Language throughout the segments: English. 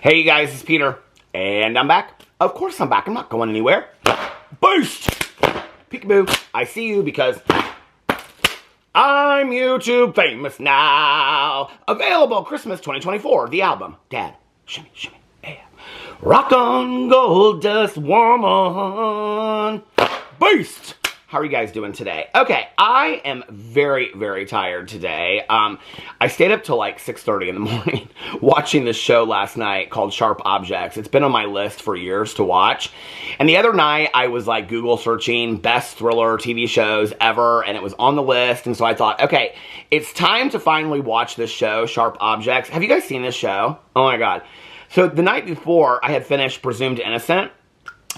Hey you guys, it's Peter, and I'm back. Of course I'm back, I'm not going anywhere. Boost! Peekaboo, I see you because I'm YouTube famous now. Available Christmas 2024, the album. Dad, shimmy, shimmy, yeah. Rock on, gold dust woman. Boost! How are you guys doing today? Okay, I am very, very tired today. I stayed up till like 6:30 in the morning watching this show last night called Sharp Objects. It's been on my list for years to watch. And the other night, I was like Google searching best thriller TV shows ever, and it was on the list. And so I thought, okay, it's time to finally watch this show, Sharp Objects. Have you guys seen this show? Oh my God. So the night before, I had finished Presumed Innocent.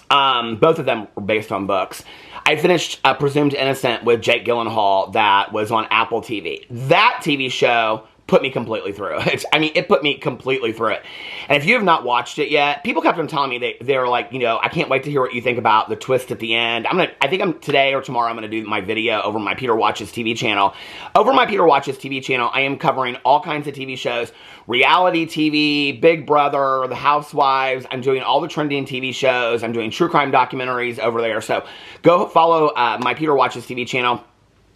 Both of them were based on books. I finished Presumed Innocent with Jake Gyllenhaal that was on Apple TV. That TV show put me completely through it. It put me completely through it. And if you have not watched it yet, people kept on telling me they're like, I can't wait to hear what you think about the twist at the end. I think today or tomorrow I'm going to do my video over my Peter Watches TV channel. Over my Peter Watches TV channel, I am covering all kinds of TV shows, reality TV, Big Brother, The Housewives. I'm doing all the trending TV shows. I'm doing true crime documentaries over there. So go follow my Peter Watches TV channel.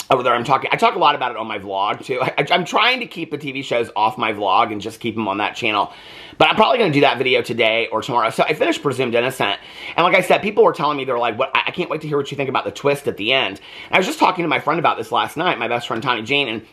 Over there, I talk a lot about it on my vlog, too. I'm trying to keep the TV shows off my vlog and just keep them on that channel. But I'm probably going to do that video today or tomorrow. So I finished Presumed Innocent. And like I said, people were telling me, they're like, I can't wait to hear what you think about the twist at the end. And I was just talking to my friend about this last night, my best friend, Tony Jean, and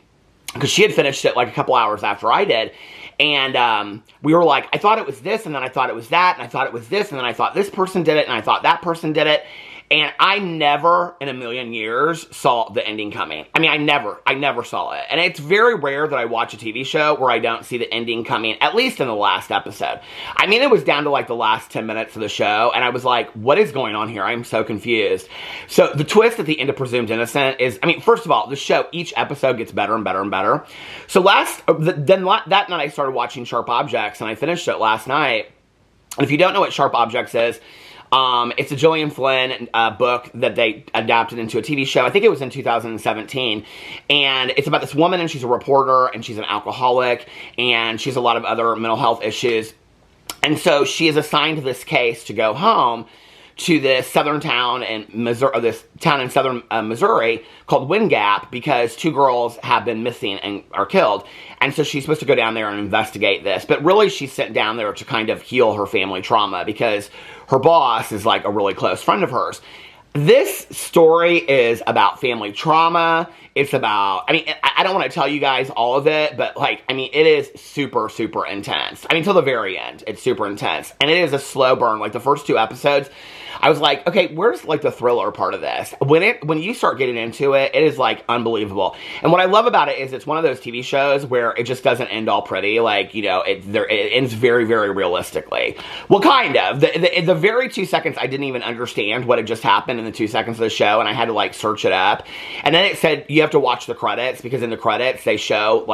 because she had finished it like a couple hours after I did. And we were like, I thought it was this, and then I thought it was that, and I thought it was this, and then I thought this person did it, and I thought that person did it. And I never in a million years saw the ending coming. I never saw it. And it's very rare that I watch a TV show where I don't see the ending coming, at least in the last episode. It was down to like the last 10 minutes of the show, and I was like, what is going on here? I'm so confused. So the twist at the end of Presumed Innocent is, first of all, the show, each episode gets better and better and better. So that night I started watching Sharp Objects, and I finished it last night. And if you don't know what Sharp Objects is, it's a Gillian Flynn book that they adapted into a TV show. I think it was in 2017. And it's about this woman, and she's a reporter, and she's an alcoholic, and she has a lot of other mental health issues. And so she is assigned to this case to go home to this southern town in Missouri, this town in southern Missouri called Wind Gap, because two girls have been missing and are killed. And so she's supposed to go down there and investigate this. But really, she's sent down there to kind of heal her family trauma, because her boss is like a really close friend of hers. This story is about family trauma. It's about, I don't want to tell you guys all of it, but it is super, super intense. Till the very end, it's super intense. And it is a slow burn. Like the first two episodes, I was like, okay, where's like the thriller part of this? When you start getting into it, it is like unbelievable. And what I love about it is it's one of those TV shows where it just doesn't end all pretty. It ends very, very realistically. Well, kind of. The very 2 seconds, I didn't even understand what had just happened in the 2 seconds of the show, and I had to like search it up. And then it said you have to watch the credits, because in the credits they show,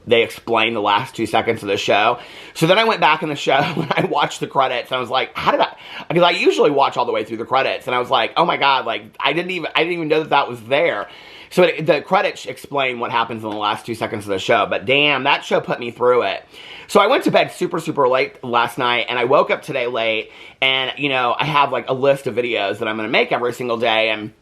they explain the last 2 seconds of the show. So then I went back in the show and I watched the credits, and I was like, because I usually watch all the way through the credits, and I was like, oh my God, I didn't even know that was there. So the credits explain what happens in the last 2 seconds of the show, but damn, that show put me through it. So I went to bed super, super late last night, and I woke up today late, and, I have, a list of videos that I'm going to make every single day, and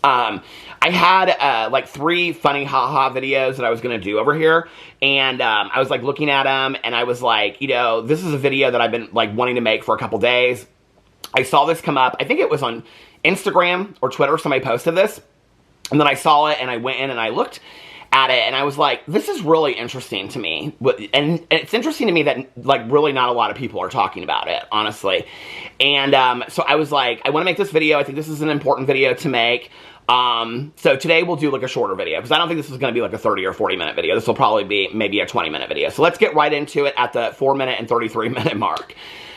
I had, 3 funny haha videos that I was going to do over here, and, I was, looking at them, and I was like, this is a video that I've been, wanting to make for a couple days. I saw this come up. I think it was on Instagram or Twitter. Somebody posted this. And then I saw it, and I went in and I looked at it, and I was like, this is really interesting to me. And it's interesting to me that, really not a lot of people are talking about it, honestly. And so I was like, I want to make this video. I think this is an important video to make. So today we'll do, a shorter video, because I don't think this is going to be, a 30 or 40-minute video. This will probably be maybe a 20-minute video. So let's get right into it at the 4-minute and 33-minute mark.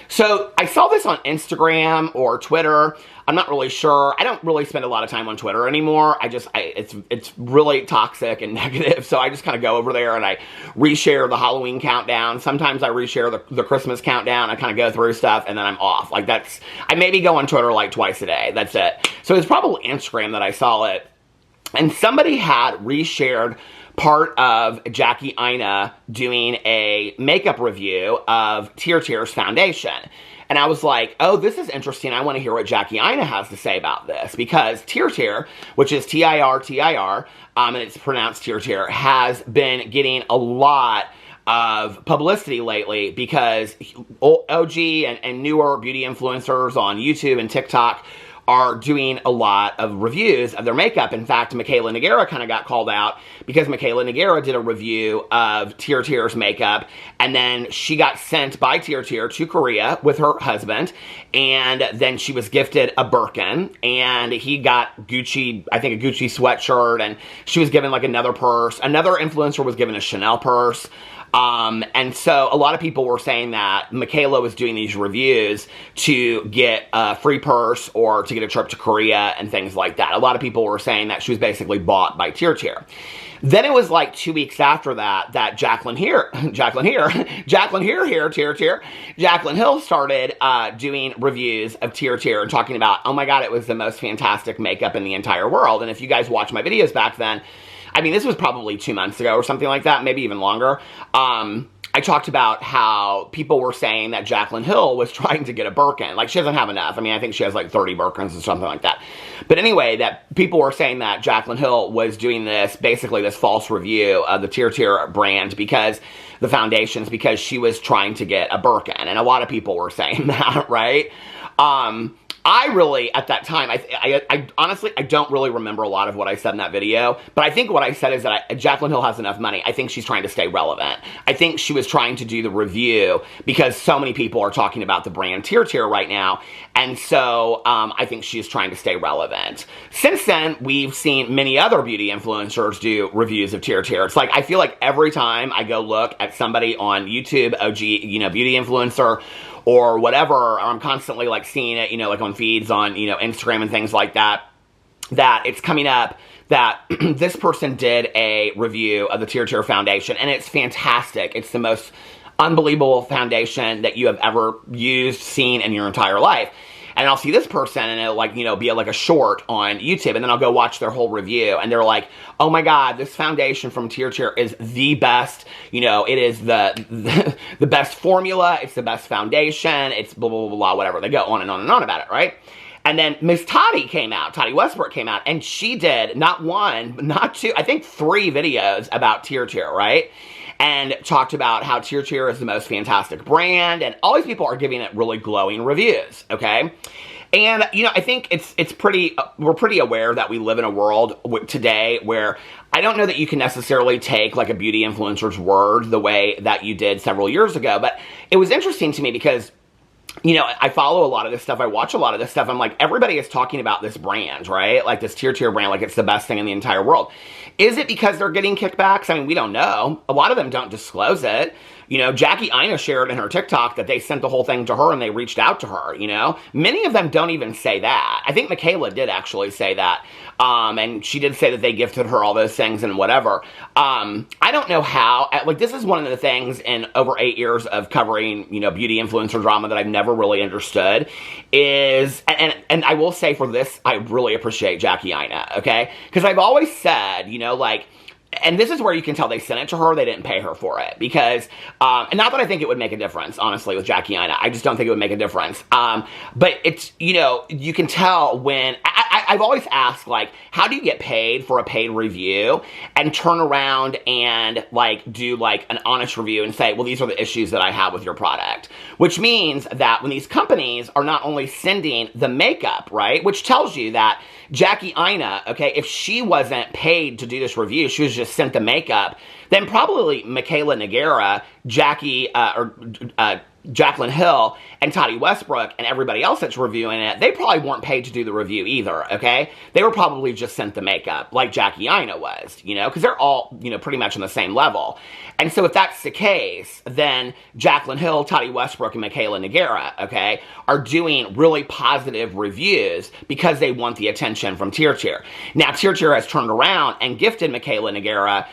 So I saw this on Instagram or Twitter. I'm not really sure. I don't really spend a lot of time on Twitter anymore. It's really toxic and negative. So I just kind of go over there and I reshare the Halloween countdown. Sometimes I reshare the Christmas countdown. I kind of go through stuff and then I'm off. I maybe go on Twitter twice a day. That's it. So it's probably Instagram that I saw it. And somebody had reshared part of Jackie Aina doing a makeup review of TirTir's foundation. And I was like, oh, this is interesting. I want to hear what Jackie Aina has to say about this. Because TirTir, which is TirTir, and it's pronounced TirTir, has been getting a lot of publicity lately because OG and newer beauty influencers on YouTube and TikTok are doing a lot of reviews of their makeup. In fact, Mikayla Nogueira kind of got called out because Mikayla Nogueira did a review of TirTir's makeup, and then she got sent by TirTir to Korea with her husband, and then she was gifted a Birkin, and he got Gucci, I think a Gucci sweatshirt, and she was given like another purse. Another influencer was given a Chanel purse. And so a lot of people were saying that Mikayla was doing these reviews to get a free purse or to get a trip to Korea and things like that. A lot of people were saying that she was basically bought by TirTir. Then it was like 2 weeks after that Jaclyn Hill started doing reviews of TirTir and talking about, oh my God, it was the most fantastic makeup in the entire world. And if you guys watch my videos back then, I mean, this was probably 2 months ago or something like that, maybe even longer. I talked about how people were saying that Jaclyn Hill was trying to get a Birkin. Like, she doesn't have enough. I mean, I think she has like 30 Birkins or something like that. But anyway, that people were saying that Jaclyn Hill was doing this, basically this false review of the TirTir brand because the foundations, because she was trying to get a Birkin. And a lot of people were saying that, right? I really, at that time, I honestly, I don't really remember a lot of what I said in that video, but I think what I said is that Jaclyn Hill has enough money. I think she's trying to stay relevant. I think she was trying to do the review because so many people are talking about the brand TirTir right now, and so I think she's trying to stay relevant. Since then, we've seen many other beauty influencers do reviews of TirTir. It's like, I feel like every time I go look at somebody on YouTube, OG, beauty influencer, or whatever, or I'm constantly like seeing it, like on feeds on, Instagram and things like that, that it's coming up that this person did a review of the TirTir foundation, and it's fantastic. It's the most unbelievable foundation that you have ever used, seen in your entire life. And I'll see this person and it'll like, be like a short on YouTube, and then I'll go watch their whole review and they're like, oh my God, this foundation from TirTir is the best, it is the best formula, it's the best foundation, it's blah, blah, blah, blah, whatever. They go on and on and on about it, right? And then Miss Toddy Westbrook came out, and she did not one, not two, I think 3 videos about TirTir, right? And talked about how TirTir is the most fantastic brand, and all these people are giving it really glowing reviews, okay? And, I think we're pretty aware that we live in a world today where I don't know that you can necessarily take like a beauty influencer's word the way that you did several years ago, but it was interesting to me because I follow a lot of this stuff. I watch a lot of this stuff. I'm like, everybody is talking about this brand, right? Like this TirTir brand, like it's the best thing in the entire world. Is it because they're getting kickbacks? I mean, we don't know. A lot of them don't disclose it. Jackie Aina shared in her TikTok that they sent the whole thing to her and they reached out to her, Many of them don't even say that. I think Mikayla did actually say that. And she did say that they gifted her all those things and whatever. I don't know how, like, this is one of the things in over 8 years of covering, beauty influencer drama that I've never really understood is, and I will say for this, I really appreciate Jackie Aina, okay? Because I've always said, and this is where you can tell they sent it to her, they didn't pay her for it. Because, and not that I think it would make a difference, honestly, with Jackie Aina. I just don't think it would make a difference. But it's, you can tell when, I've always asked, like, how do you get paid for a paid review and turn around and, like, do, like, an honest review and say, well, these are the issues that I have with your product. Which means that when these companies are not only sending the makeup, right, which tells you that Jackie Aina, okay, if she wasn't paid to do this review, she was just sent the makeup, then probably Mikayla Nogueira, Jaclyn Hill, and Toddy Westbrook, and everybody else that's reviewing it, they probably weren't paid to do the review either, okay? They were probably just sent the makeup, like Jackie Aina was, because they're all, pretty much on the same level. And so if that's the case, then Jaclyn Hill, Toddy Westbrook, and Mikayla Nogueira, okay, are doing really positive reviews because they want the attention from TirTir. Now, TirTir has turned around and gifted Mikayla Nogueira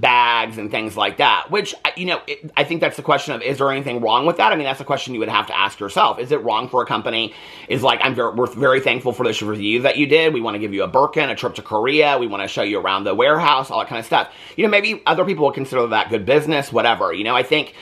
bags and things like that, which, I think that's the question of, is there anything wrong wrong with that? I mean, that's a question you would have to ask yourself. Is it wrong for a company? We're very thankful for this review that you did. We want to give you a Birkin, a trip to Korea. We want to show you around the warehouse, all that kind of stuff. You know, maybe other people would consider that good business, whatever. You know, I think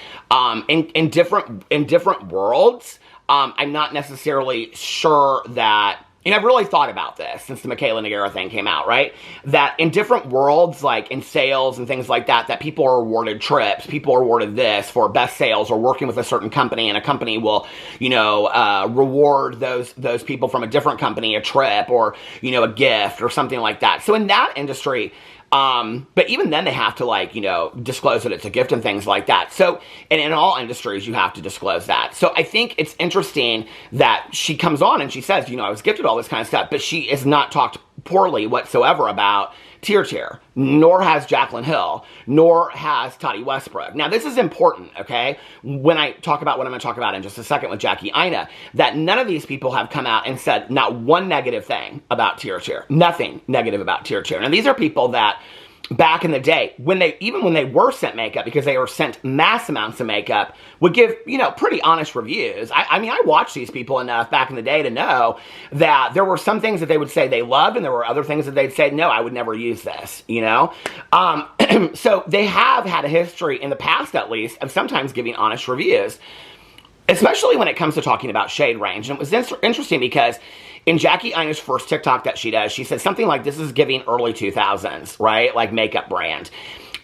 in different worlds, I'm not necessarily sure that, and I've really thought about this since the Mikayla Nogueira thing came out, right? That in different worlds, like in sales and things like that, that people are awarded trips, people are awarded this for best sales or working with a certain company, and a company will, you know, reward those people from a different company a trip or, you know, a gift or something like that. So in that industry, but even then they have to, like, you know, disclose that it's a gift and things like that. So, and in all industries, you have to disclose that. So I think it's interesting that she comes on and she says, you know, I was gifted all this kind of stuff, but she is not talked poorly whatsoever about TirTir, nor has Jaclyn Hill, nor has Tati Westbrook. Now, this is important, okay? When I talk about what I'm going to talk about in just a second with Jackie Aina, that none of these people have come out and said not one negative thing about TirTir. Nothing negative about TirTir. Now, these are people that back in the day, when they were sent makeup, because they were sent mass amounts of makeup, would give, you know, pretty honest reviews. I mean, I watched these people enough back in the day to know that there were some things that they would say they loved, and there were other things that they'd say, no, I would never use this, you know? So they have had a history in the past, at least, of sometimes giving honest reviews, especially when it comes to talking about shade range. And it was interesting because in Jackie Aina's first TikTok that she does, she said something like, this is giving early 2000s, right? Like makeup brand.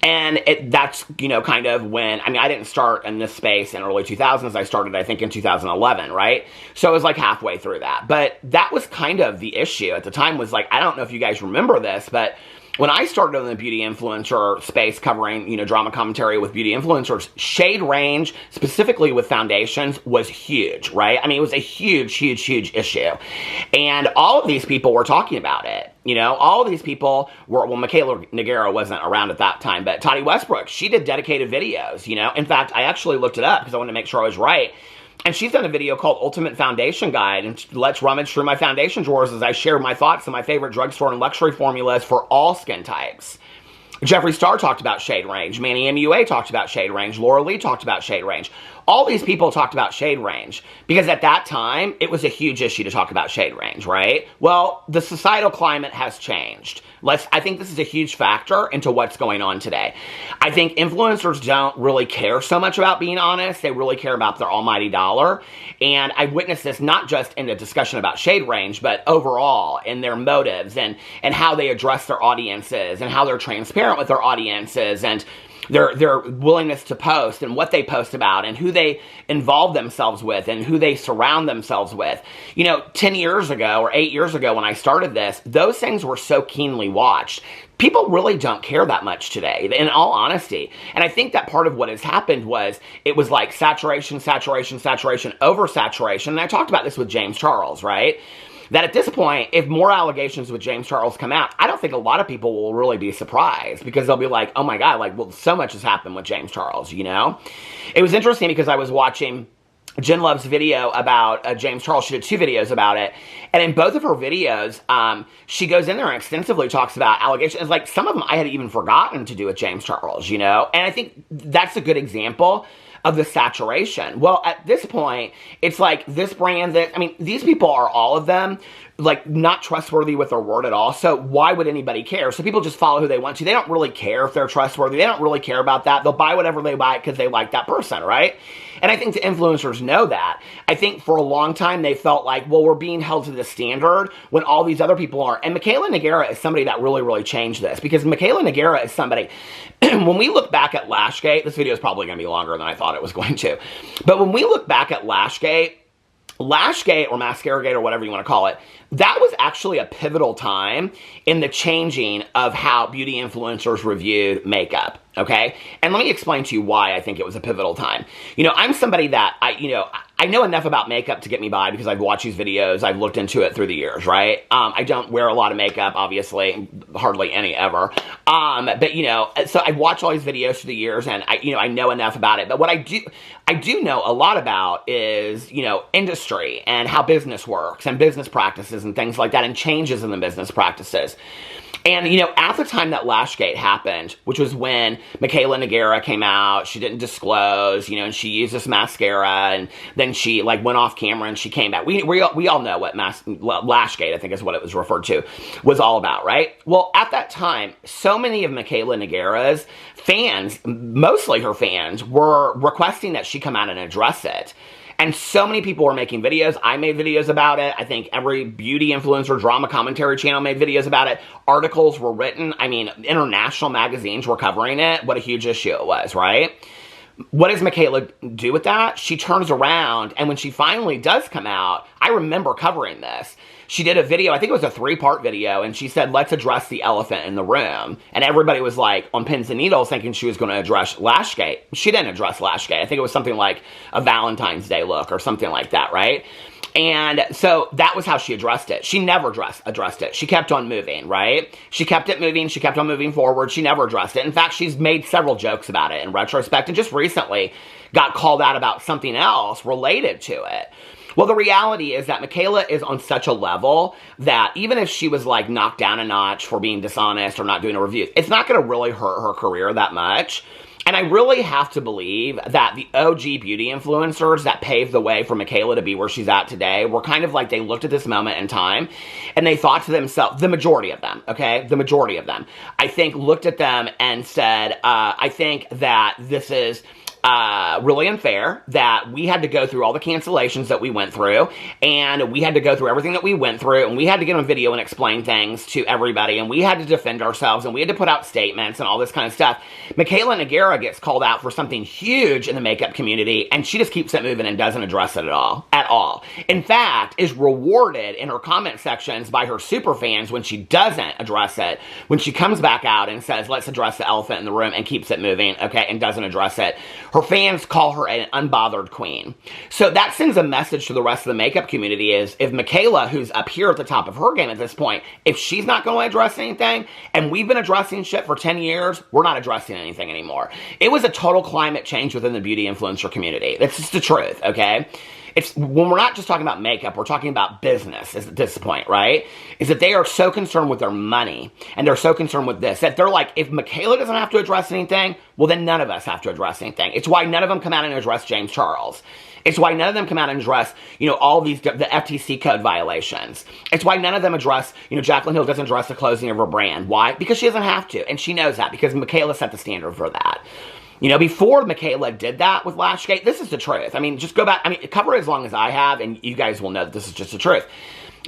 And that's, you know, kind of when, I mean, I didn't start in this space in early 2000s. I started, I think, in 2011, right? So it was like halfway through that. But that was kind of the issue at the time, was like, I don't know if you guys remember this, but when I started in the beauty influencer space covering, you know, drama commentary with beauty influencers, shade range, specifically with foundations, was huge, right? I mean, it was a huge, huge, huge issue. And all of these people were talking about it. You know, all of these people were, well, Mikayla Nogueira wasn't around at that time, but Tati Westbrook, she did dedicated videos, you know. In fact, I actually looked it up because I wanted to make sure I was right. And she's done a video called Ultimate Foundation Guide, and let's rummage through my foundation drawers as I share my thoughts on my favorite drugstore and luxury formulas for all skin types. Jeffree Star talked about shade range. Manny MUA talked about shade range. Laura Lee talked about shade range. All these people talked about shade range because at that time, it was a huge issue to talk about shade range, right? Well, the societal climate has changed. I think this is a huge factor into what's going on today. I think influencers don't really care so much about being honest. They really care about their almighty dollar. And I witnessed this not just in the discussion about shade range, but overall in their motives and how they address their audiences and how they're transparent with their audiences and their willingness to post and what they post about and who they involve themselves with and who they surround themselves with. You know, 10 years ago or 8 years ago when I started this, those things were so keenly watched. People really don't care that much today, in all honesty. And I think that part of what has happened was, it was like saturation, saturation, saturation, oversaturation. And I talked about this with James Charles, right? That at this point, if more allegations with James Charles come out, I don't think a lot of people will really be surprised because they'll be like, oh my God, like, well, so much has happened with James Charles, you know? It was interesting because I was watching Jen Love's video about James Charles. She did 2 videos about it. And in both of her videos, she goes in there and extensively talks about allegations. Like, some of them I had even forgotten to do with James Charles, you know? And I think that's a good example of the saturation. Well, at this point, it's like this brand that, I mean, these people are, all of them, like, not trustworthy with their word at all. So why would anybody care? So people just follow who they want to. They don't really care if they're trustworthy. They don't really care about that. They'll buy whatever they buy because they like that person, right? And I think the influencers know that. I think for a long time they felt like, well, we're being held to the standard when all these other people are. And Mikayla Nogueira is somebody that really, really changed this, because Mikayla Nogueira is somebody, when we look back at Lashgate, this video is probably going to be longer than I thought it was going to, but when we look back at Lashgate or Mascaragate or whatever you want to call it, that was actually a pivotal time in the changing of how beauty influencers reviewed makeup, okay? And let me explain to you why I think it was a pivotal time. You know, I'm somebody that, I know enough about makeup to get me by because I've watched these videos, I've looked into it through the years, right? I don't wear a lot of makeup, obviously, hardly any ever. But, you know, so I've watched all these videos through the years and I know enough about it. But what I do know a lot about is, you know, industry and how business works and business practices and things like that, and changes in the business practices. And, at the time that Lashgate happened, which was when Mikayla Nogueira came out, she didn't disclose, and she used this mascara, and then she, went off camera and she came back. We all know what Lashgate, I think is what it was referred to, was all about, right? Well, at that time, so many of Mikayla Nogueira's fans, mostly her fans, were requesting that she come out and address it. And so many people were making videos. I made videos about it. I think every beauty influencer drama commentary channel made videos about it. Articles were written. I mean, international magazines were covering it. What a huge issue it was, right? What does Mikayla do with that? She turns around, and when she finally does come out, I remember covering this. She did a video, I think it was a 3-part video, and she said, let's address the elephant in the room. And everybody was on pins and needles thinking she was going to address Lashgate. She didn't address Lashgate. I think it was something like a Valentine's Day look or something like that, right? And so that was how she addressed it. She never addressed it. She kept on moving, right? She kept it moving. She kept on moving forward. She never addressed it. In fact, she's made several jokes about it in retrospect, and just recently got called out about something else related to it. Well, the reality is that Mikayla is on such a level that even if she was knocked down a notch for being dishonest or not doing a review, it's not going to really hurt her career that much. And I really have to believe that the OG beauty influencers that paved the way for Mikayla to be where she's at today were kind of they looked at this moment in time and they thought to themselves, the majority of them, okay? The majority of them, I think, looked at them and said, I think that this is really unfair that we had to go through all the cancellations that we went through, and we had to go through everything that we went through, and we had to get on video and explain things to everybody, and we had to defend ourselves, and we had to put out statements and all this kind of stuff. Mikayla Nogueira gets called out for something huge in the makeup community, and she just keeps it moving and doesn't address it at all. In fact, is rewarded in her comment sections by her super fans when she doesn't address it, when she comes back out and says, let's address the elephant in the room, and keeps it moving, okay, and doesn't address it. Her fans call her an unbothered queen. So that sends a message to the rest of the makeup community is, if Mikayla, who's up here at the top of her game at this point, if she's not going to address anything, and we've been addressing shit for 10 years, we're not addressing anything anymore. It was a total climate change within the beauty influencer community. That's just the truth, okay? It's when we're not just talking about makeup, we're talking about business at this point, right? Is that they are so concerned with their money, and they're so concerned with this, that they're like, if Mikayla doesn't have to address anything, well, then none of us have to address anything. It's why none of them come out and address James Charles. It's why none of them come out and address, all these, the FTC code violations. It's why none of them address, Jaclyn Hill doesn't address the closing of her brand. Why? Because she doesn't have to, and she knows that, because Mikayla set the standard for that. Before Mikayla did that with Lashgate, this is the truth. I mean, just go back. I mean, cover it as long as I have, and you guys will know that this is just the truth.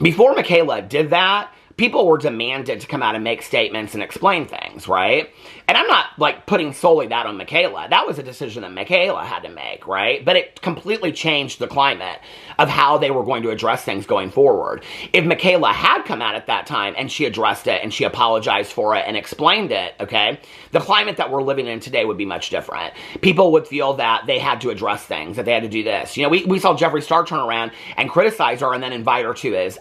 Before Mikayla did that, people were demanded to come out and make statements and explain things, right? And I'm not, putting solely that on Mikayla. That was a decision that Mikayla had to make, right? But it completely changed the climate of how they were going to address things going forward. If Mikayla had come out at that time and she addressed it and she apologized for it and explained it, okay, the climate that we're living in today would be much different. People would feel that they had to address things, that they had to do this. We saw Jeffree Star turn around and criticize her and then invite her to his,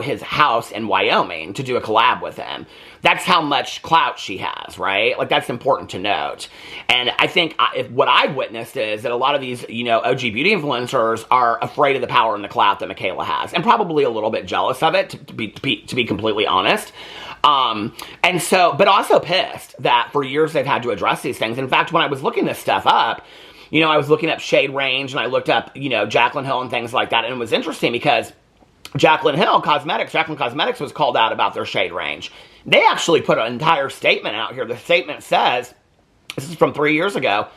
his house in Wyoming to do a collab with him. That's how much clout she has, right? That's important to note. And I think what I've witnessed is that a lot of these, OG beauty influencers are afraid of the power and the clout that Mikayla has, and probably a little bit jealous of it, to be completely honest. And so, but also pissed that for years they've had to address these things. In fact, when I was looking this stuff up, I was looking up shade range, and I looked up, Jaclyn Hill and things like that, and it was interesting because Jaclyn Cosmetics was called out about their shade range. They actually put an entire statement out here. The statement says, this is from 3 years ago,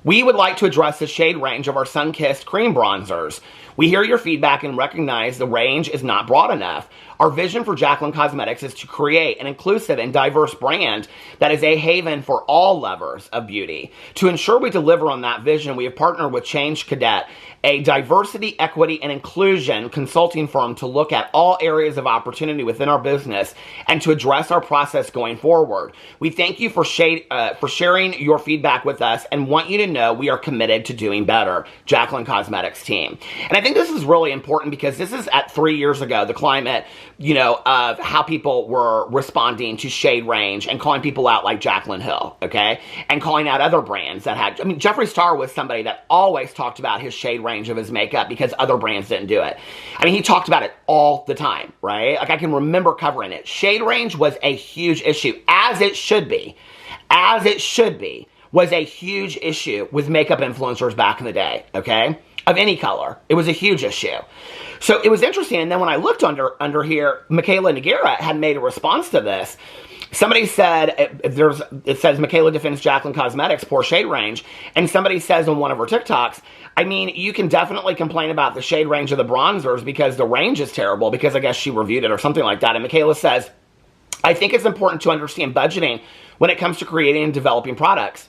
we would like to address the shade range of our sun-kissed cream bronzers. We hear your feedback and recognize the range is not broad enough. Our vision for Jaclyn Cosmetics is to create an inclusive and diverse brand that is a haven for all lovers of beauty. To ensure we deliver on that vision, we have partnered with Change Cadet, a diversity, equity, and inclusion consulting firm to look at all areas of opportunity within our business and to address our process going forward. We thank you for sharing your feedback with us and want you to know we are committed to doing better. Jaclyn Cosmetics team. And I think this is really important because this is at 3 years ago, the climate, you know, of how people were responding to shade range and calling people out like Jaclyn Hill, okay? And calling out other brands that had, I mean, Jeffree Star was somebody that always talked about his shade range of his makeup because other brands didn't do it. I mean, he talked about it all the time, right? Like, I can remember covering it. Shade range was a huge issue, as it should be. As it should be, was a huge issue with makeup influencers back in the day, okay? Of any color. It was a huge issue. So it was interesting, and then when I looked under here, Mikayla Nogueira had made a response to this. Somebody said, it says Mikayla defends Jaclyn Cosmetics, poor shade range, and somebody says on one of her TikToks, I mean, you can definitely complain about the shade range of the bronzers because the range is terrible, because I guess she reviewed it or something like that, and Mikayla says, I think it's important to understand budgeting when it comes to creating and developing products.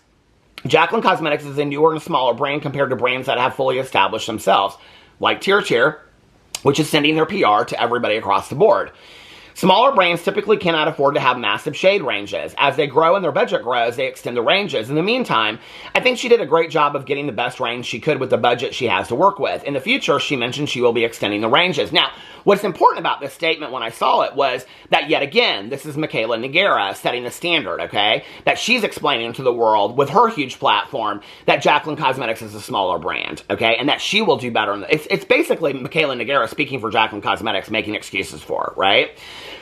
Jaclyn Cosmetics is a newer and smaller brand compared to brands that have fully established themselves, like TirTir, which is sending their PR to everybody across the board. Smaller brands typically cannot afford to have massive shade ranges. As they grow and their budget grows, they extend the ranges. In the meantime, I think she did a great job of getting the best range she could with the budget she has to work with. In the future, she mentioned she will be extending the ranges. Now, what's important about this statement when I saw it was that, yet again, this is Mikayla Nogueira setting the standard, okay? That she's explaining to the world with her huge platform that Jaclyn Cosmetics is a smaller brand, okay? And that she will do better. It's basically Mikayla Nogueira speaking for Jaclyn Cosmetics, making excuses for it, right?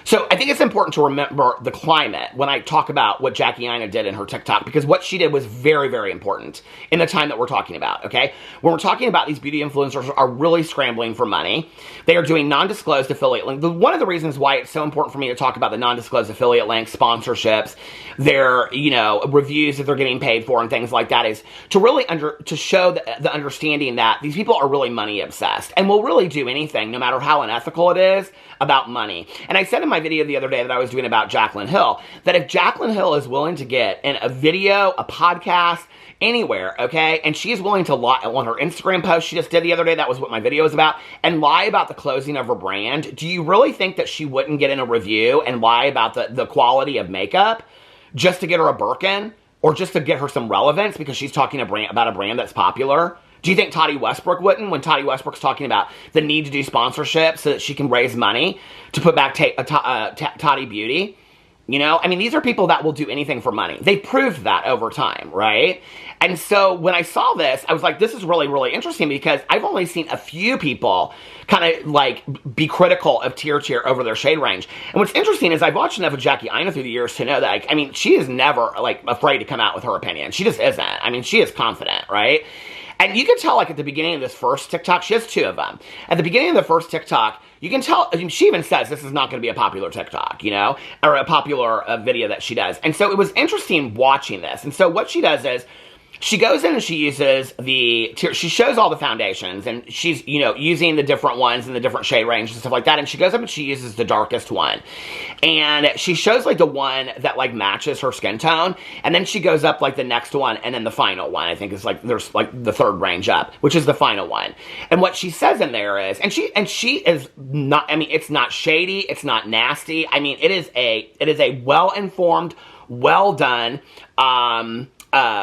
So I think it's important to remember the climate when I talk about what Aina did in her TikTok, because what she did was very, very important in the time that we're talking about, okay? When we're talking about these beauty influencers are really scrambling for money. They are doing non-disclosed affiliate links. One of the reasons why it's so important for me to talk about the non-disclosed affiliate links, sponsorships, their, you know, reviews that they're getting paid for and things like that is to really to show the understanding that these people are really money obsessed and will really do anything, no matter how unethical it is, about money. And I said in my video the other day that I was doing about Jaclyn Hill, that if Jaclyn Hill is willing to get in a video, a podcast, anywhere, okay, and she's willing to lie on her Instagram post she just did the other day, that was what my video was about, and lie about the closing of her brand, do you really think that she wouldn't get in a review and lie about the quality of makeup just to get her a Birkin or just to get her some relevance because she's talking about a brand that's popular? Do you think Toddy Westbrook wouldn't, when Toddy Westbrook's talking about the need to do sponsorship so that she can raise money to put back Toddy Beauty? You know, I mean, these are people that will do anything for money. They proved that over time, right? And so when I saw this, I was like, this is really, really interesting because I've only seen a few people kind of like be critical of TirTir over their shade range. And what's interesting is I've watched enough of Aina through the years to know that, like, I mean, she is never like afraid to come out with her opinion. She just isn't. I mean, she is confident, right? And you can tell, like, at the beginning of this first TikTok, she has 2 of them. At the beginning of the first TikTok, you can tell, I mean, she even says this is not going to be a popular TikTok, you know, or a popular video that she does. And so it was interesting watching this. And so what she does is, she goes in and she uses she shows all the foundations, and she's, you know, using the different ones and the different shade range and stuff like that, and she goes up and she uses the darkest one. And she shows, like, the one that, like, matches her skin tone, and then she goes up, like, the next one, and then the final one, I think is, like, there's, like, the 3rd range up, which is the final one. And what she says in there is, and she is not, I mean, it's not shady, it's not nasty, I mean, it is a well-informed, well-done,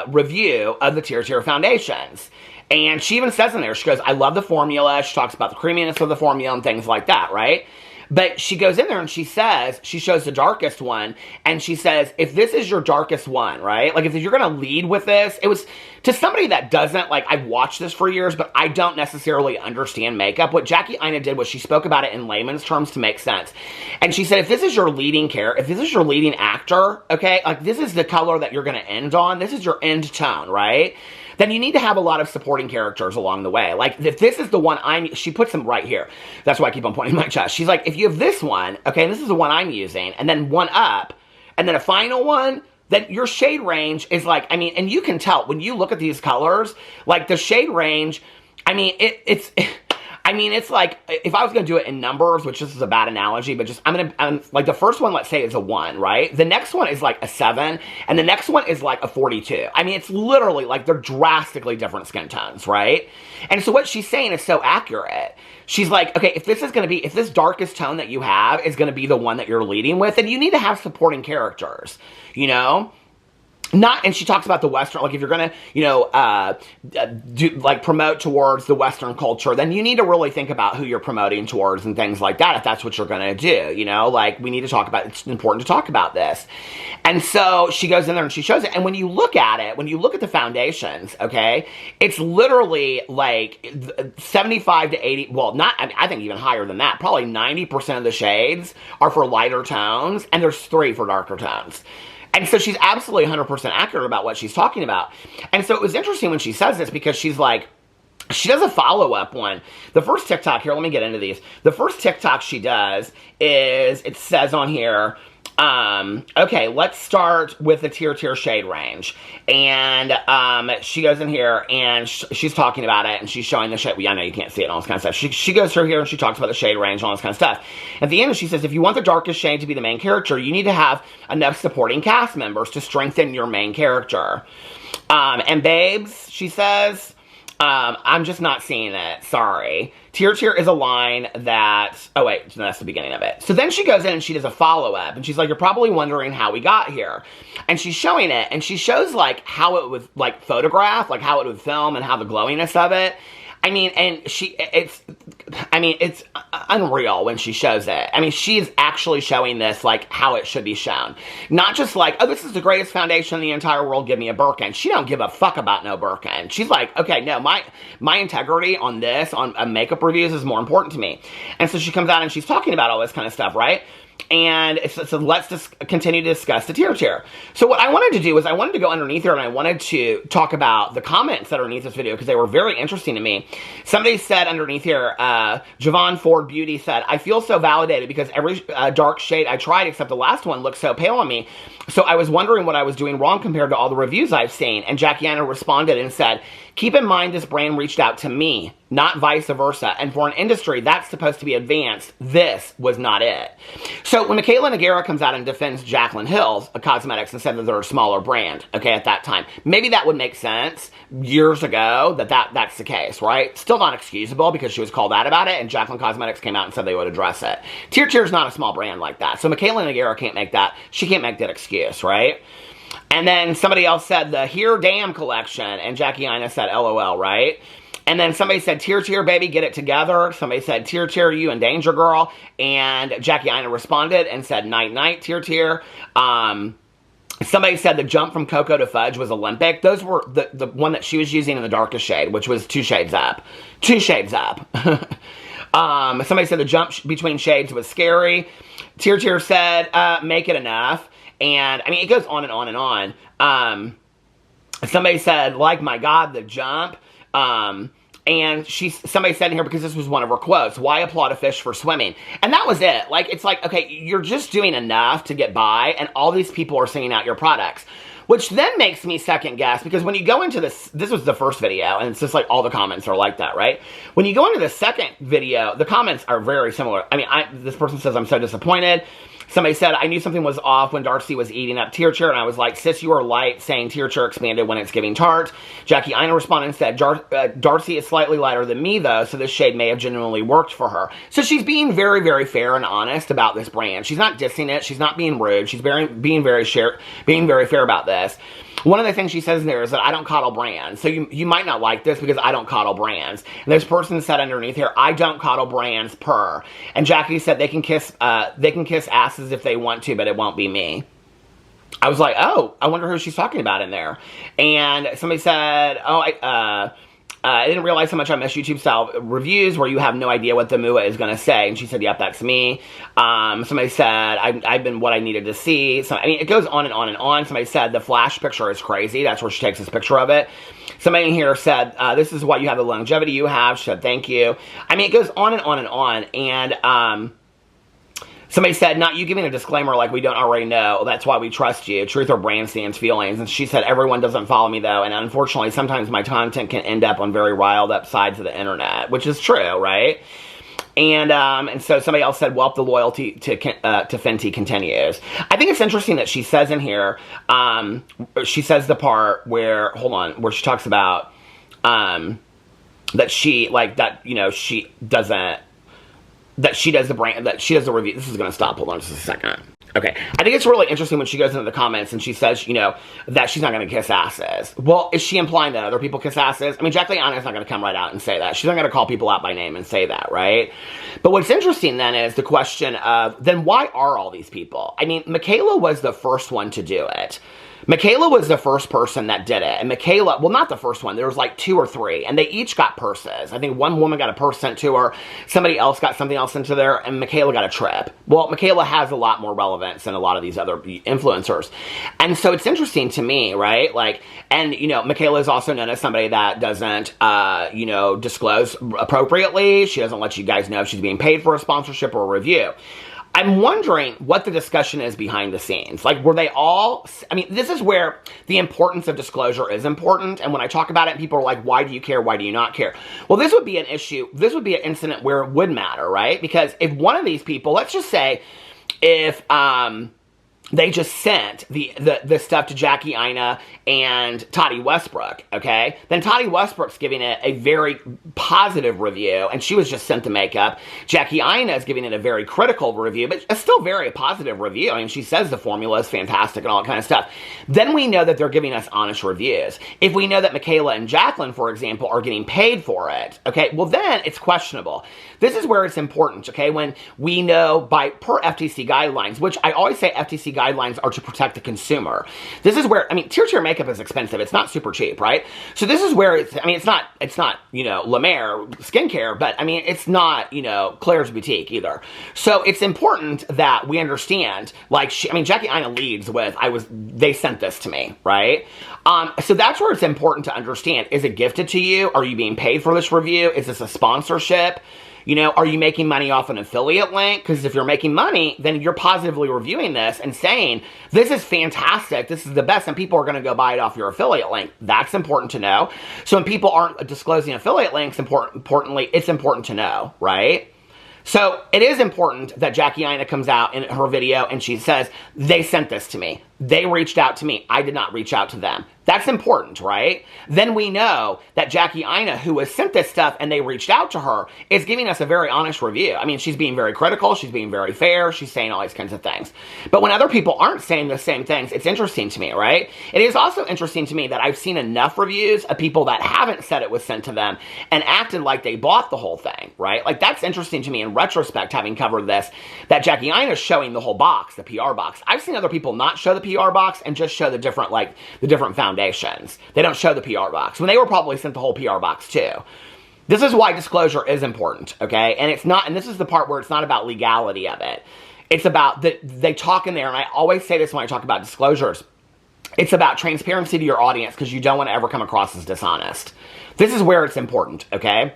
review of the TirTir foundations. And she even says in there, she goes, I love the formula. She talks about the creaminess of the formula and things like that, right? But she goes in there and she says, she shows the darkest one, and she says, if this is your darkest one, right? Like, if you're going to lead with this, it was to somebody that doesn't, like, I've watched this for years, but I don't necessarily understand makeup. What Aina did was she spoke about it in layman's terms to make sense. And she said, if this is your leading if this is your leading actor, okay, like, this is the color that you're going to end on, this is your end tone, right? Then you need to have a lot of supporting characters along the way. Like, if this is the one she puts them right here. That's why I keep on pointing my chest. She's like, if you have this one, okay, this is the one I'm using, and then one up, and then a final one, then your shade range is like, I mean, and you can tell when you look at these colors, like, the shade range, I mean, it's like, if I was going to do it in numbers, which this is a bad analogy, but just, I'm like, the first one, let's say, is a 1, right? The next one is like a 7, and the next one is like a 42. I mean, it's literally like they're drastically different skin tones, right? And so what she's saying is so accurate. She's like, okay, if this darkest tone that you have is going to be the one that you're leading with, then you need to have supporting characters, you know? and she talks about the Western, like if you're gonna, promote towards the Western culture, then you need to really think about who you're promoting towards and things like that, if that's what you're gonna do, like we need to talk about, it's important to talk about this. And so she goes in there and she shows it, and when you look at it, when you look at the foundations, okay, it's literally like 75 to 80, well, not, I think even higher than that, probably 90% of the shades are for lighter tones, and there's 3 for darker tones. And so she's absolutely 100% accurate about what she's talking about. And so it was interesting when she says this, because she's like, she does a follow-up one. The first TikTok, here, let me get into these. The first TikTok she does is, it says on here, okay, let's start with the TirTir shade range. And she goes in here and she's talking about it, and she's showing the shade. Well, I know you can't see it and all this kind of stuff. She goes through here and she talks about the shade range and all this kind of stuff. At the end, she says, if you want the darkest shade to be the main character, you need to have enough supporting cast members to strengthen your main character. And babes, she says, I'm just not seeing it. Sorry. TirTir is a line that... Oh, wait. So that's the beginning of it. So then she goes in and she does a follow-up. And she's like, you're probably wondering how we got here. And she's showing it. And she shows, like, how it would, like, photograph. Like, how it would film and how the glowiness of it. I mean, and it's unreal when she shows it. I mean, she's actually showing this, like, how it should be shown. Not just like, oh, this is the greatest foundation in the entire world, give me a Birkin. She don't give a fuck about no Birkin. She's like, okay, no, my integrity on this, on makeup reviews is more important to me. And so she comes out and she's talking about all this kind of stuff, right? And so let's just continue to discuss the TirTir. So what I wanted to do was I wanted to go underneath here and I wanted to talk about the comments that are underneath this video, because they were very interesting to me. Somebody said underneath here, Javon Ford Beauty said, I feel so validated because every dark shade I tried except the last one looks so pale on me. So I was wondering what I was doing wrong compared to all the reviews I've seen. And Aina responded and said, keep in mind this brand reached out to me, not vice versa. And for an industry that's supposed to be advanced, this was not it. So when Mikayla Nogueira comes out and defends Jaclyn Hill's cosmetics and said that they're a smaller brand, okay, at that time, maybe that would make sense years ago that's the case, right? Still not excusable because she was called out about it, and Jaclyn Cosmetics came out and said they would address it. TirTir is not a small brand like that. So Mikayla Nogueira can't make that. She can't make that excuse, right? And then somebody else said the Here Damn collection, and Aina said LOL, right? And then somebody said, TirTir, baby, get it together. Somebody said, TirTir, you in danger, girl. And Aina responded and said, night, night, TirTir. Somebody said the jump from Cocoa to Fudge was Olympic. Those were the one that she was using in the darkest shade, which was 2 shades up. 2 shades up. Somebody said the jump between shades was scary. TirTir said, make it enough. And, I mean, it goes on and on and on. Somebody said, like, my God, the jump. And somebody said in here, because this was one of her quotes, why applaud a fish for swimming? And that was it. Like, it's like, okay, you're just doing enough to get by, and all these people are singing out your products. Which then makes me second guess, because when you go into this was the first video, and it's just like all the comments are like that, right? When you go into the second video, the comments are very similar. I mean, this person says, I'm so disappointed. Somebody said, I knew something was off when Darcy was eating up TirTir, and I was like, sis, you are light, saying TirTir expanded when it's giving tart. Aina responded and said, Darcy is slightly lighter than me, though, so this shade may have genuinely worked for her. So she's being very, very fair and honest about this brand. She's not dissing it. She's not being rude. She's being very fair about this. One of the things she says in there is that I don't coddle brands. So you might not like this because I don't coddle brands. And this person said underneath here, I don't coddle brands per. And Jackie said they can kiss asses if they want to, but it won't be me. I was like, oh, I wonder who she's talking about in there. And somebody said, oh, I didn't realize how much I miss YouTube style reviews where you have no idea what the MUA is going to say. And she said, yep, that's me. Somebody said, I've been what I needed to see. So, I mean, it goes on and on and on. Somebody said the flash picture is crazy. That's where she takes this picture of it. Somebody in here said, this is why you have the longevity you have. She said, thank you. I mean, it goes on and on and on. And, somebody said, not you giving a disclaimer like we don't already know. That's why we trust you. Truth or brand stands feelings. And she said, everyone doesn't follow me, though. And unfortunately, sometimes my content can end up on very riled up sides of the internet. Which is true, right? And so somebody else said, well, the loyalty to Fenty continues. I think it's interesting that she says in here, she says the part where, hold on, where she talks about that she, like, that, you know, she doesn't, that she does the brand, that she does the review. This is going to stop. Hold on just a second. Okay, I think it's really interesting when she goes into the comments and she says, you know, that she's not going to kiss asses. Well, is she implying that other people kiss asses? I mean, Jaclyn is not going to come right out and say that. She's not going to call people out by name and say that, right? But what's interesting then is the question of, then why are all these people? I mean, Mikayla was the first one to do it. Mikayla was the first person that did it. And Mikayla, well, not the first one. There was like 2 or 3. And they each got purses. I think one woman got a purse sent to her. Somebody else got something else sent to there. And Mikayla got a trip. Well, Mikayla has a lot more relevance than a lot of these other influencers. And so it's interesting to me, right? Like, and, you know, Mikayla is also known as somebody that doesn't, you know, disclose appropriately. She doesn't let you guys know if she's being paid for a sponsorship or a review. I'm wondering what the discussion is behind the scenes. Like, were they all, I mean, this is where the importance of disclosure is important. And when I talk about it, people are like, why do you care? Why do you not care? Well, this would be an issue. This would be an incident where it would matter, right? Because if one of these people, let's just say, if, they just sent the stuff to Jackie Aina and Tati Westbrook, okay? Then Tati Westbrook's giving it a very positive review, and she was just sent the makeup. Jackie Aina is giving it a very critical review, but it's still very positive review. I mean, she says the formula is fantastic and all that kind of stuff. Then we know that they're giving us honest reviews. If we know that Mikayla and Jaclyn, for example, are getting paid for it, okay, well then it's questionable. This is where it's important, okay, when we know per FTC guidelines, which I always say FTC guidelines are to protect the consumer. This is where, I mean, TirTir makeup is expensive. It's not super cheap, right? So this is where it's, I mean, it's not, you know, La Mer skincare, but I mean, it's not, you know, Claire's Boutique either. So it's important that we understand, like, I mean, Jackie Aina leads with, they sent this to me, right? So that's where it's important to understand, is it gifted to you? Are you being paid for this review? Is this a sponsorship? You know, are you making money off an affiliate link? Because if you're making money, then you're positively reviewing this and saying, this is fantastic, this is the best, and people are going to go buy it off your affiliate link. That's important to know. So when people aren't disclosing affiliate links, importantly, it's important to know, right? So it is important that Jackie Aina comes out in her video and she says, they sent this to me. They reached out to me. I did not reach out to them. That's important, right? Then we know that Jackie Aina, who was sent this stuff and they reached out to her, is giving us a very honest review. I mean, she's being very critical. She's being very fair. She's saying all these kinds of things. But when other people aren't saying the same things, it's interesting to me, right? It is also interesting to me that I've seen enough reviews of people that haven't said it was sent to them and acted like they bought the whole thing, right? Like, that's interesting to me in retrospect, having covered this, that Jackie Aina is showing the whole box, the PR box. I've seen other people not show the PR box and just show the different, like, the different foundations. They don't show the PR box, when they were probably sent the whole PR box too. This is why disclosure is important, okay? And it's not, and this is the part where it's not about legality of it. It's about, they talk in there, and I always say this when I talk about disclosures, it's about transparency to your audience, because you don't want to ever come across as dishonest. This is where it's important, okay?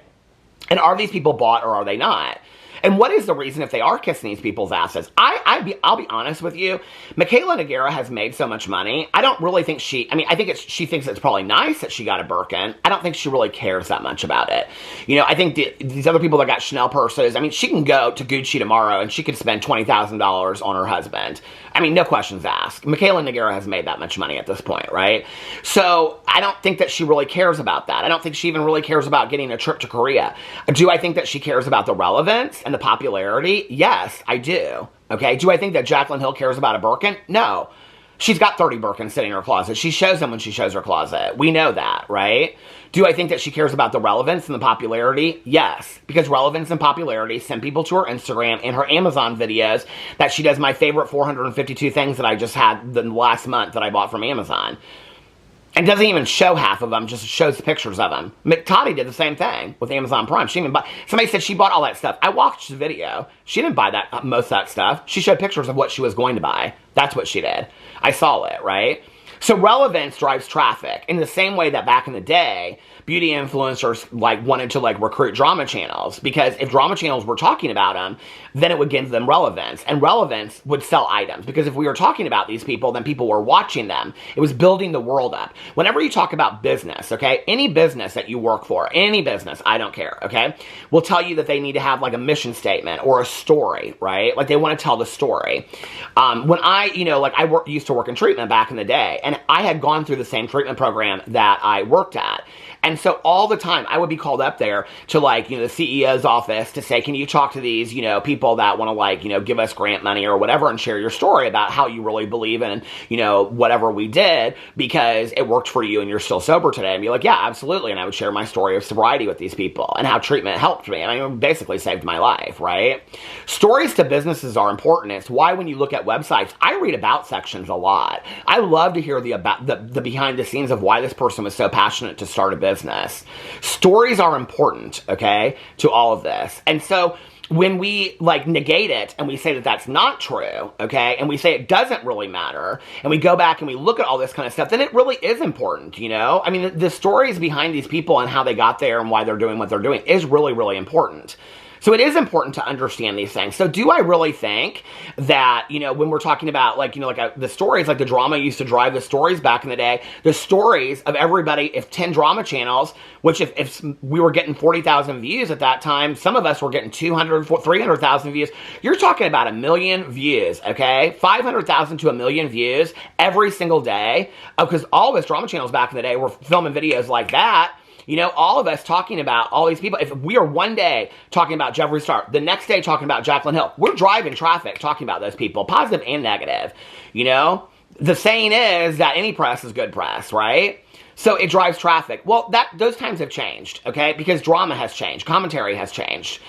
And are these people bought or are they not? And what is the reason if they are kissing these people's asses? I'll be honest with you. Mikayla Nogueira has made so much money. I don't really think she thinks it's probably nice that she got a Birkin. I don't think she really cares that much about it. You know, I think these other people that got Chanel purses, I mean, she can go to Gucci tomorrow and she could spend $20,000 on her husband. I mean, no questions asked. Mikayla Nogueira has made that much money at this point, right? So I don't think that she really cares about that. I don't think she even really cares about getting a trip to Korea. Do I think that she cares about the relevance and the popularity? Yes, I do. Okay, do I think that Jaclyn Hill cares about a Birkin? No. She's got 30 Birkins sitting in her closet. She shows them when she shows her closet. We know that, right? Do I think that she cares about the relevance and the popularity? Yes, because relevance and popularity send people to her Instagram and her Amazon videos that she does my favorite 452 things that I just had the last month that I bought from Amazon. And doesn't even show half of them, just shows pictures of them. Tati did the same thing with Amazon Prime. She even somebody said she bought all that stuff. I watched the video. She didn't buy that most of that stuff. She showed pictures of what she was going to buy. That's what she did. I saw it, right? So relevance drives traffic in the same way that back in the day, beauty influencers wanted to recruit drama channels, because if drama channels were talking about them, then it would give them relevance, and relevance would sell items, because if we were talking about these people, then people were watching them. It was building the world up. Whenever you talk about business, okay, any business that you work for, any business, I don't care, okay, will tell you that they need to have a mission statement or a story, right? Like they want to tell the story. When I, used to work in treatment back in the day, and I had gone through the same treatment program that I worked at. And so all the time I would be called up there to like, the CEO's office to say, can you talk to these, people that want to like, give us grant money or whatever and share your story about how you really believe in, whatever we did because it worked for you and you're still sober today. And be like, yeah, absolutely. And I would share my story of sobriety with these people and how treatment helped me. I mean, it basically saved my life, right? Stories to businesses are important. It's why when you look at websites, I read about sections a lot. I love to hear the behind the scenes of why this person was so passionate to start a business. Stories are important, okay, to all of this. And so when we like negate it and we say that that's not true, okay, and we say it doesn't really matter, and we go back and we look at all this kind of stuff, then it really is important, I mean, the stories behind these people and how they got there and why they're doing what they're doing is really, really important. So it is important to understand these things. So do I really think that, when we're talking about the stories, like the drama used to drive the stories back in the day, the stories of everybody, if 10 drama channels, which if we were getting 40,000 views at that time, some of us were getting 200, 300,000 views. You're talking about 1 million views, okay? 500,000 to 1 million views every single day. Because all of us drama channels back in the day were filming videos like that. All of us talking about all these people. If we are one day talking about Jeffree Star, the next day talking about Jaclyn Hill, we're driving traffic talking about those people, positive and negative. The saying is that any press is good press, right? So it drives traffic. Well, those times have changed, okay? Because drama has changed, commentary has changed.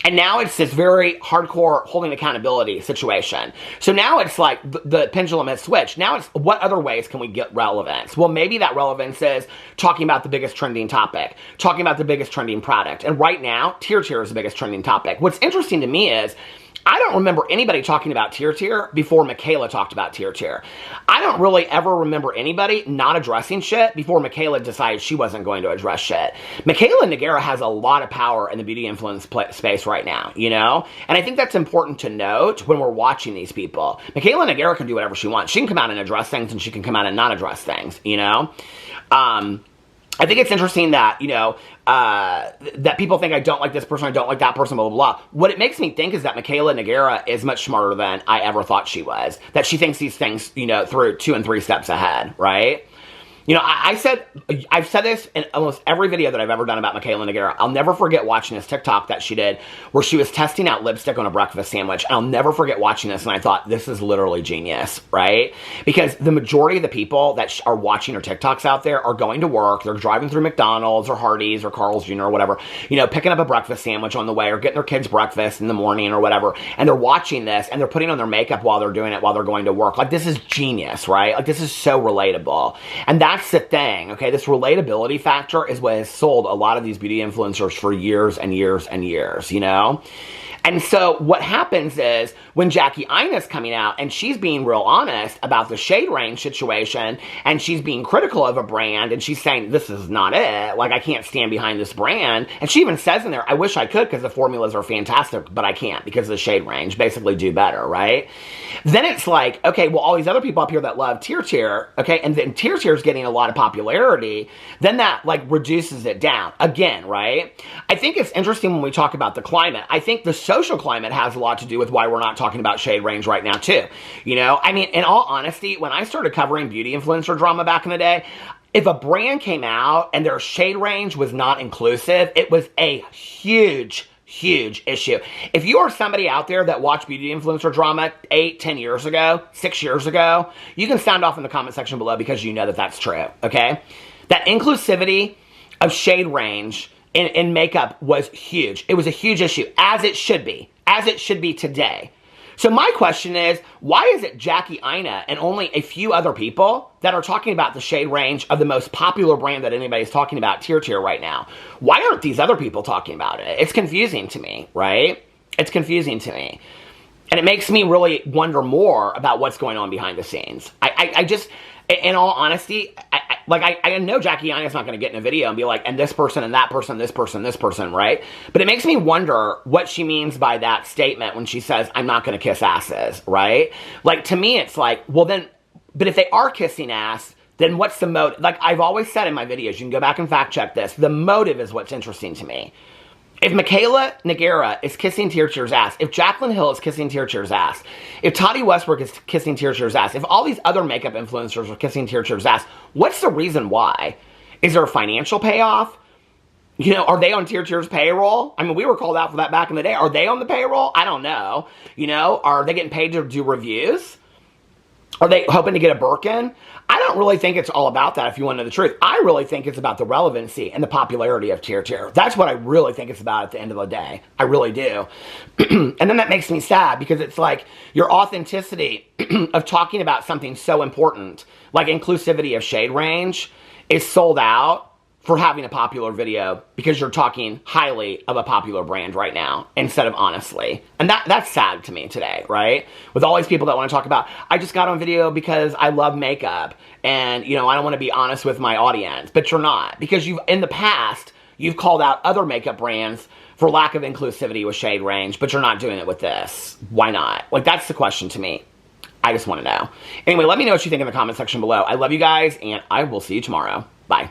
And now it's this very hardcore holding accountability situation. So now it's like the pendulum has switched. Now it's what other ways can we get relevance? Well, maybe that relevance is talking about the biggest trending topic, talking about the biggest trending product. And right now, TirTir is the biggest trending topic. What's interesting to me is I don't remember anybody talking about TirTir before Mikayla talked about TirTir. I don't really ever remember anybody not addressing shit before Mikayla decided she wasn't going to address shit. Mikayla Nogueira has a lot of power in the beauty influence space right now, And I think that's important to note when we're watching these people. Mikayla Nogueira can do whatever she wants. She can come out and address things and she can come out and not address things, I think it's interesting that, that people think I don't like this person, I don't like that person, blah, blah, blah. What it makes me think is that Mikayla Nogueira is much smarter than I ever thought she was. That she thinks these things, through 2 and 3 steps ahead, right? I've said this in almost every video that I've ever done about Mikayla Nogueira. I'll never forget watching this TikTok that she did where she was testing out lipstick on a breakfast sandwich. And I'll never forget watching this and I thought, this is literally genius, right? Because the majority of the people that are watching her TikToks out there are going to work. They're driving through McDonald's or Hardee's or Carl's Jr. or whatever, picking up a breakfast sandwich on the way or getting their kids breakfast in the morning or whatever. And they're watching this and they're putting on their makeup while they're doing it, while they're going to work. Like, this is genius, right? Like, this is so relatable. And that's the thing, okay? This relatability factor is what has sold a lot of these beauty influencers for years and years and years, And so what happens is when Aina's coming out and she's being real honest about the shade range situation and she's being critical of a brand and she's saying, this is not it. Like, I can't stand behind this brand. And she even says in there, I wish I could because the formulas are fantastic, but I can't because of the shade range. Basically do better, right? Then it's like, okay, well, all these other people up here that love TirTir, okay, and then TirTir is getting a lot of popularity, then that like reduces it down again, right? I think it's interesting when we talk about the climate. I think the social climate has a lot to do with why we're not talking about shade range right now too. I mean, in all honesty, when I started covering beauty influencer drama back in the day, if a brand came out and their shade range was not inclusive, it was a huge issue. If you are somebody out there that watched beauty influencer drama 8, 10 years ago, 6 years ago, you can sound off in the comment section below because you know that that's true, okay? That inclusivity of shade range in makeup was huge. It was a huge issue, as it should be today. So my question is, why is it Aina and only a few other people that are talking about the shade range of the most popular brand that anybody's talking about, TirTir, right now? Why aren't these other people talking about it? It's confusing to me, right? It's confusing to me. And it makes me really wonder more about what's going on behind the scenes. I just, in all honesty, I know Aina's not going to get in a video and be like, and this person and that person, this person, right? But it makes me wonder what she means by that statement when she says, I'm not going to kiss asses, right? Like, to me, it's like, well then, but if they are kissing ass, then what's the motive? Like I've always said in my videos, you can go back and fact check this, the motive is what's interesting to me. If Mikayla Nogueira is kissing TirTir's ass, if Jaclyn Hill is kissing TirTir's ass, if Toddy Westbrook is kissing TirTir's ass, if all these other makeup influencers are kissing TirTir's ass, what's the reason why? Is there a financial payoff? You know, are they on TirTir's payroll? I mean, we were called out for that back in the day. Are they on the payroll? I don't know. You know, are they getting paid to do reviews? Are they hoping to get a Birkin? I don't really think it's all about that, if you want to know the truth. I really think it's about the relevancy and the popularity of TirTir. That's what I really think it's about at the end of the day. I really do. And then that makes me sad, because it's like your authenticity of talking about something so important, like inclusivity of shade range, is sold out for having a popular video because you're talking highly of a popular brand right now instead of honestly. And that's sad to me today, right? With all these people that want to talk about, I just got on video because I love makeup and, you know, I don't want to be honest with my audience. But you're not, because in the past, you've called out other makeup brands for lack of inclusivity with shade range, but you're not doing it with this. Why not? Like, that's the question to me. I just want to know. Anyway, let me know what you think in the comment section below. I love you guys, and I will see you tomorrow. Bye.